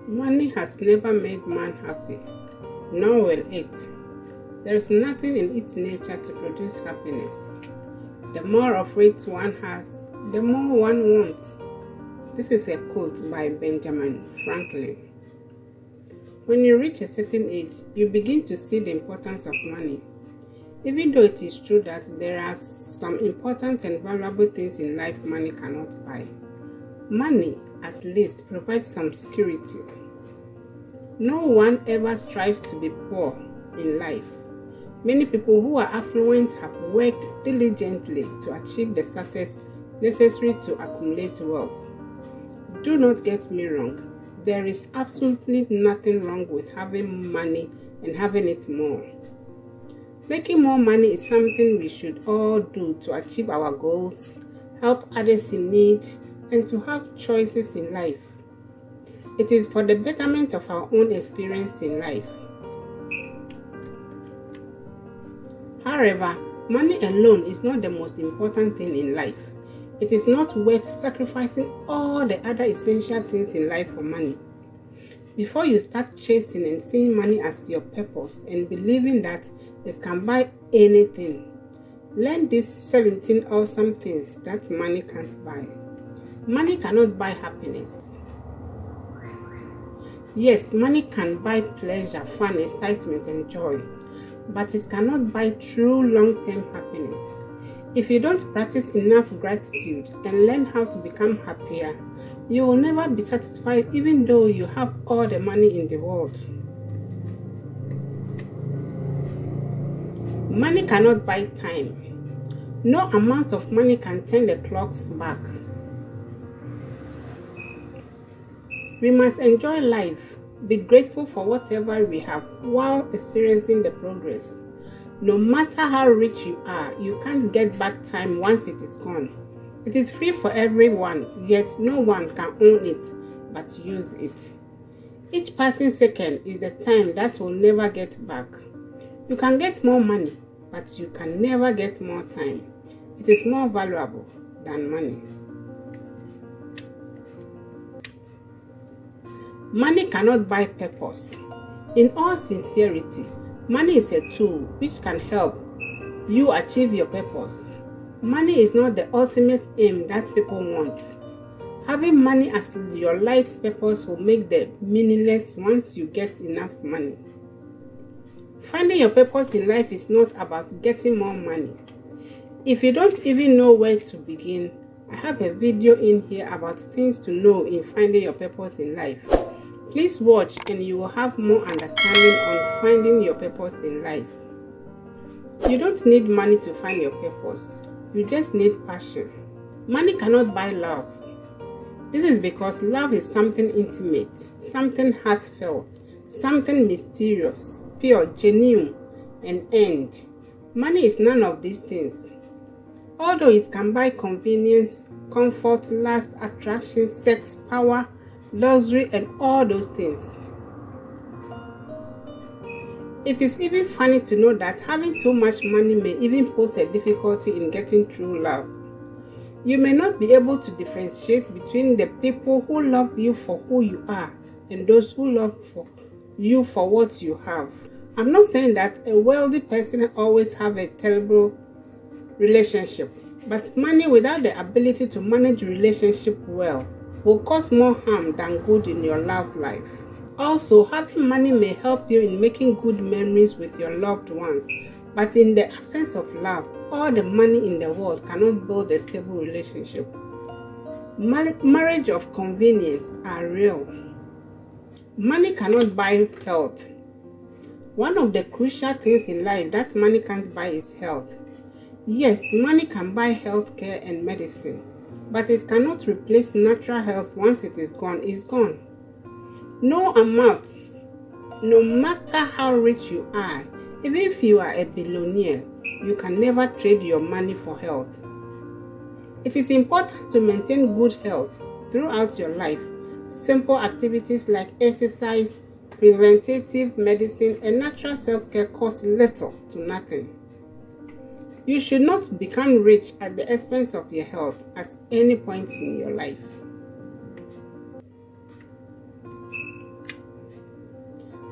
Money has never made man happy, nor will it. There is nothing in its nature to produce happiness. The more of it one has, the more one wants. This is a quote by Benjamin Franklin. When you reach a certain age, you begin to see the importance of money. Even though it is true that there are some important and valuable things in life money cannot buy, money at least provides some security. No one ever strives to be poor in life. Many people who are affluent have worked diligently to achieve the success necessary to accumulate wealth. Do not get me wrong, there is absolutely nothing wrong with having money and having it more. Making more money is something we should all do to achieve our goals, help others in need, and to have choices in life. It is for the betterment of our own experience in life. However, money alone is not the most important thing in life. It is not worth sacrificing all the other essential things in life for money. Before you start chasing and seeing money as your purpose and believing that it can buy anything, learn these 17 awesome things that money can't buy. Money cannot buy happiness. Yes, money can buy pleasure, fun, excitement, and joy, but it cannot buy true long-term happiness. If you don't practice enough gratitude and learn how to become happier, you will never be satisfied even though you have all the money in the world. Money cannot buy time. No amount of money can turn the clocks back. We must enjoy life, be grateful for whatever we have while experiencing the progress. No matter how rich you are, you can't get back time once it is gone. It is free for everyone, yet no one can own it but use it. Each passing second is the time that will never get back. You can get more money, but you can never get more time. It is more valuable than money. Money cannot buy purpose. In all sincerity, money is a tool which can help you achieve your purpose. Money is not the ultimate aim that people want. Having money as your life's purpose will make them meaningless once you get enough money. Finding your purpose in life is not about getting more money. If you don't even know where to begin, I have a video in here about things to know in finding your purpose in life. Please watch and you will have more understanding on finding your purpose in life. You don't need money to find your purpose. You just need passion. Money cannot buy love. This is because love is something intimate, something heartfelt, something mysterious, pure, genuine, and earned. Money is none of these things. Although it can buy convenience, comfort, lust, attraction, sex, power, luxury, and all those things. It is even funny to know that having too much money may even pose a difficulty in getting true love. You may not be able to differentiate between the people who love you for who you are and those who love you for what you have. I'm not saying that a wealthy person always have a terrible relationship, but money without the ability to manage relationship well will cause more harm than good in your love life. Also, having money may help you in making good memories with your loved ones, but in the absence of love, all the money in the world cannot build a stable relationship. Marriage of convenience are real. Money cannot buy health. One of the crucial things in life that money can't buy is health. Yes, money can buy health care and medicine, but it cannot replace natural health. Once it is gone, it's gone. No amount, no matter how rich you are, even if you are a billionaire, you can never trade your money for health. It is important to maintain good health throughout your life. Simple activities like exercise, preventative medicine, and natural self-care cost little to nothing. You should not become rich at the expense of your health at any point in your life.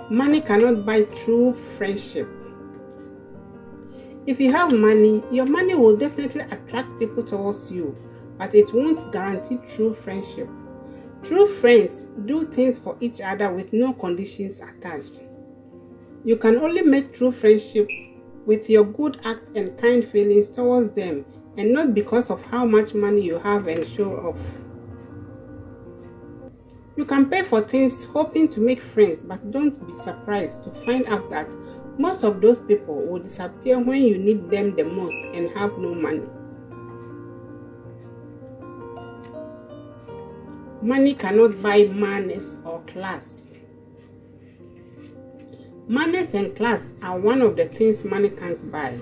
Money cannot buy true friendship. If you have money, your money will definitely attract people towards you, but it won't guarantee true friendship. True friends do things for each other with no conditions attached. You can only make true friendship with your good acts and kind feelings towards them, and not because of how much money you have and show off. You can pay for things hoping to make friends, but don't be surprised to find out that most of those people will disappear when you need them the most and have no money. Money cannot buy manners or class. Manners and class are one of the things money can't buy.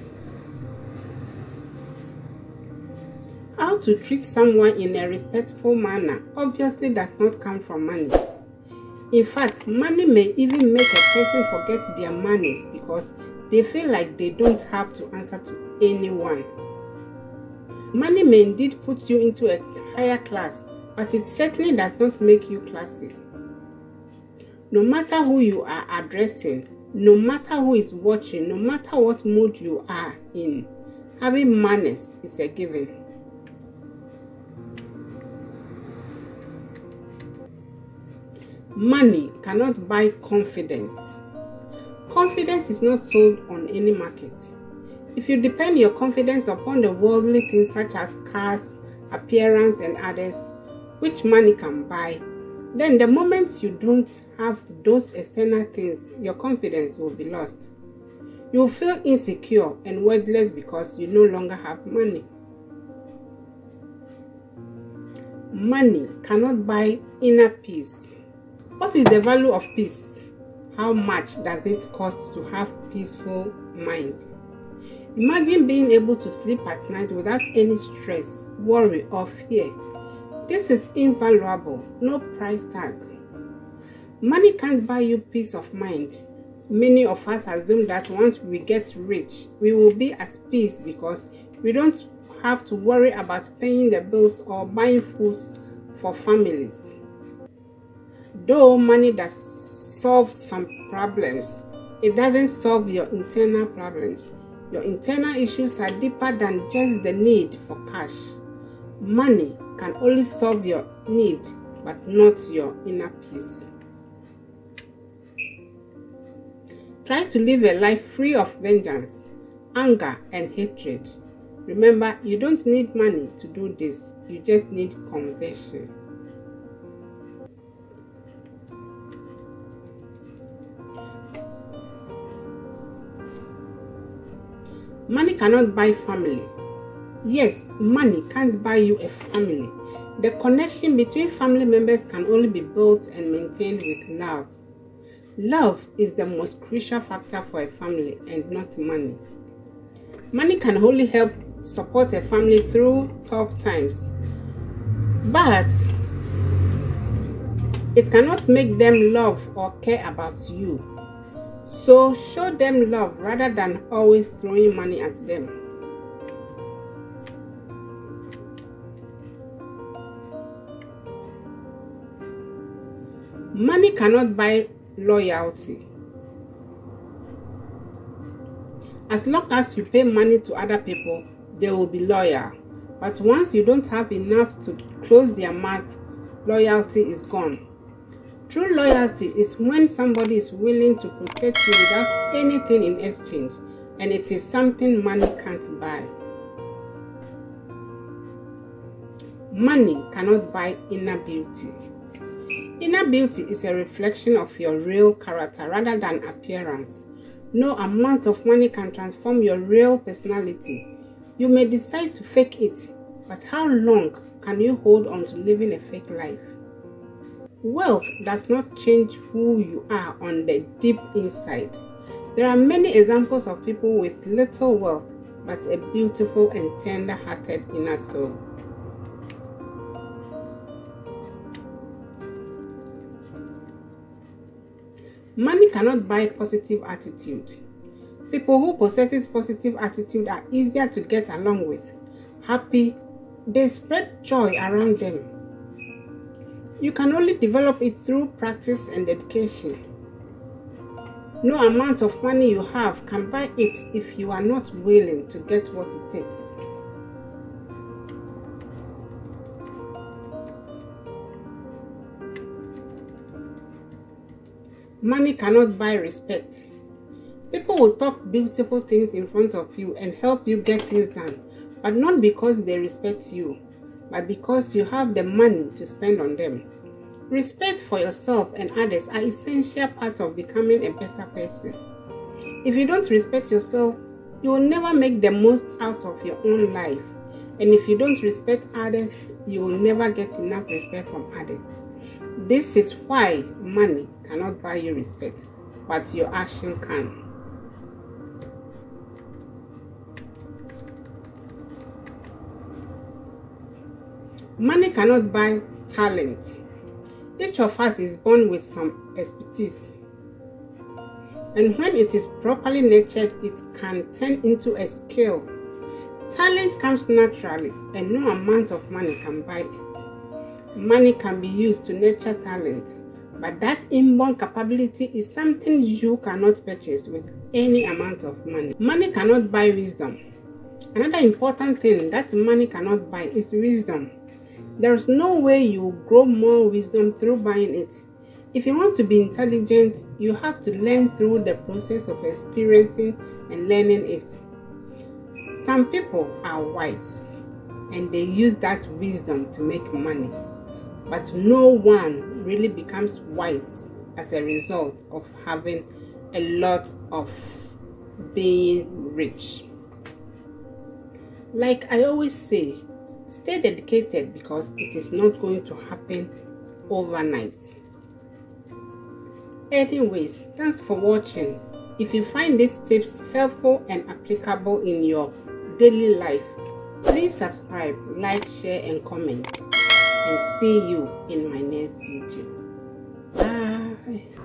How to treat someone in a respectful manner obviously does not come from money. In fact, money may even make a person forget their manners because they feel like they don't have to answer to anyone. Money may indeed put you into a higher class, but it certainly does not make you classy. No matter who you are addressing, no matter who is watching, no matter what mood you are in, having manners is a given. Money cannot buy confidence. Confidence is not sold on any market. If you depend your confidence upon the worldly things such as cars, appearance, and others, which money can buy, then the moment you don't have those external things, your confidence will be lost. You will feel insecure and worthless because you no longer have money. Money cannot buy inner peace. What is the value of peace? How much does it cost to have peaceful mind? Imagine being able to sleep at night without any stress, worry, or fear. This is invaluable, no price tag. Money can't buy you peace of mind. Many of us assume that once we get rich, we will be at peace because we don't have to worry about paying the bills or buying foods for families. Though money does solve some problems, it doesn't solve your internal problems. Your internal issues are deeper than just the need for cash. Money can only solve your need, but not your inner peace. Try to live a life free of vengeance, anger, and hatred. Remember, you don't need money to do this. You just need conversion. Money cannot buy family. Yes, money can't buy you a family. The connection between family members can only be built and maintained with love. Love is the most crucial factor for a family and not money. Money can only help support a family through tough times, but it cannot make them love or care about you. So show them love rather than always throwing money at them. Money cannot buy loyalty. As long as you pay money to other people, they will be loyal. But once you don't have enough to close their mouth, loyalty is gone. True loyalty is when somebody is willing to protect you without anything in exchange, and it is something money can't buy. Money cannot buy inner beauty. Inner beauty is a reflection of your real character rather than appearance. No amount of money can transform your real personality. You may decide to fake it, but how long can you hold on to living a fake life? Wealth does not change who you are on the deep inside. There are many examples of people with little wealth, but a beautiful and tender-hearted inner soul. Money cannot buy positive attitude. People who possess positive attitude are easier to get along with. Happy, they spread joy around them. You can only develop it through practice and dedication. No amount of money you have can buy it if you are not willing to get what it takes. Money cannot buy respect. People will talk beautiful things in front of you and help you get things done, but not because they respect you, but because you have the money to spend on them. Respect for yourself and others are essential part of becoming a better person. If you don't respect yourself, you will never make the most out of your own life. And if you don't respect others, you will never get enough respect from others. This is why money cannot buy you respect, but your action can. Money cannot buy talent. Each of us is born with some expertise, and when it is properly nurtured, it can turn into a skill. Talent comes naturally, and no amount of money can buy it. Money can be used to nurture talent, but that inborn capability is something you cannot purchase with any amount of money. Money cannot buy wisdom. Another important thing that money cannot buy is wisdom. There is no way you will grow more wisdom through buying it. If you want to be intelligent, you have to learn through the process of experiencing and learning it. Some people are wise and they use that wisdom to make money, but no one really becomes wise as a result of having a lot of being rich. Like I always say, stay dedicated because it is not going to happen overnight. Anyways, thanks for watching. If you find these tips helpful and applicable in your daily life, please subscribe, like, share, and comment. And see you in my next video. Bye.